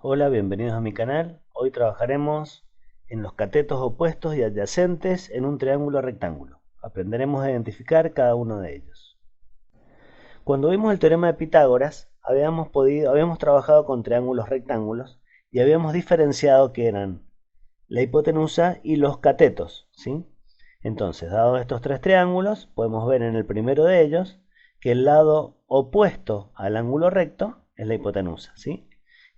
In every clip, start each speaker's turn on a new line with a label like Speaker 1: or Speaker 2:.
Speaker 1: Hola, bienvenidos a mi canal. Hoy trabajaremos en los catetos opuestos y adyacentes en un triángulo rectángulo. Aprenderemos a identificar cada uno de ellos. Cuando vimos el teorema de Pitágoras, habíamos trabajado con triángulos rectángulos y habíamos diferenciado que eran la hipotenusa y los catetos, ¿sí? Entonces, dados estos tres triángulos, podemos ver en el primero de ellos que el lado opuesto al ángulo recto es la hipotenusa, ¿sí?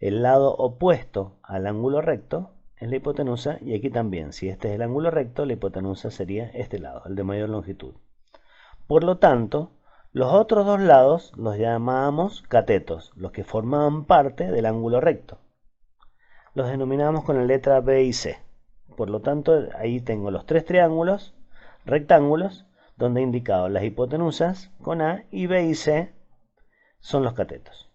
Speaker 1: El lado opuesto al ángulo recto es la hipotenusa, y aquí también, si este es el ángulo recto, la hipotenusa sería este lado, el de mayor longitud. Por lo tanto, los otros dos lados los llamamos catetos, los que formaban parte del ángulo recto. Los denominamos con la letra B y C. Por lo tanto, ahí tengo los tres triángulos rectángulos donde he indicado las hipotenusas con A, y B y C son los catetos.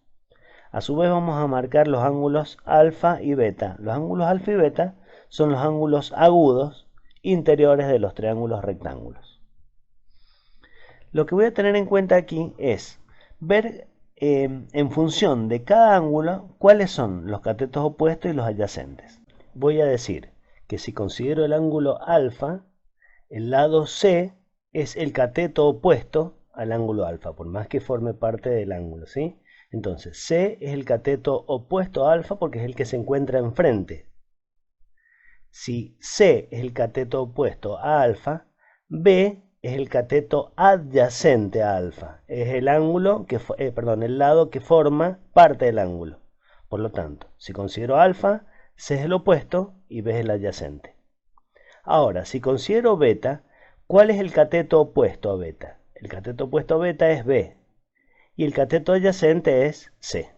Speaker 1: A su vez vamos a marcar los ángulos alfa y beta. Los ángulos alfa y beta son los ángulos agudos interiores de los triángulos rectángulos. Lo que voy a tener en cuenta aquí es ver en función de cada ángulo cuáles son los catetos opuestos y los adyacentes. Voy a decir que si considero el ángulo alfa, el lado C es el cateto opuesto al ángulo alfa, por más que forme parte del ángulo, ¿sí? Entonces, C es el cateto opuesto a alfa porque es el que se encuentra enfrente. Si C es el cateto opuesto a alfa, B es el cateto adyacente a alfa. Es el ángulo que, el lado que forma parte del ángulo. Por lo tanto, si considero alfa, C es el opuesto y B es el adyacente. Ahora, si considero beta, ¿cuál es el cateto opuesto a beta? El cateto opuesto a beta es B y el cateto adyacente es C.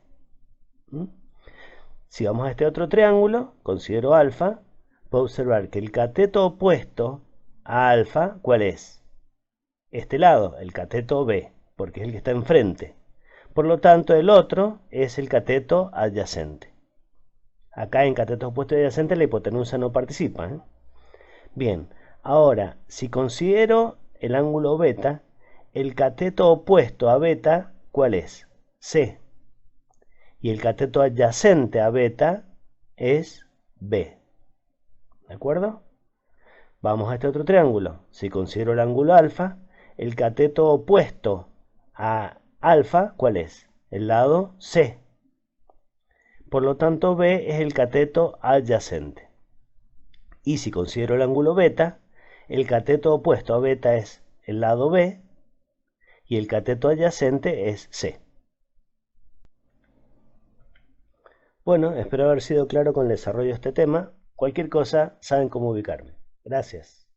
Speaker 1: Si vamos a este otro triángulo, considero alfa, puedo observar que el cateto opuesto a alfa, ¿cuál es? Este lado, el cateto B, porque es el que está enfrente. Por lo tanto, el otro es el cateto adyacente. Acá en catetos opuestos y adyacentes la hipotenusa no participa, ¿eh? Bien, ahora, si considero el ángulo beta, el cateto opuesto a beta, ¿cuál es? C. Y el cateto adyacente a beta es B. ¿De acuerdo? Vamos a este otro triángulo. Si considero el ángulo alfa, el cateto opuesto a alfa, ¿cuál es? El lado C. Por lo tanto, B es el cateto adyacente. Y si considero el ángulo beta, el cateto opuesto a beta es el lado B y el cateto adyacente es C. Bueno, espero haber sido claro con el desarrollo de este tema. Cualquier cosa, saben cómo ubicarme. Gracias.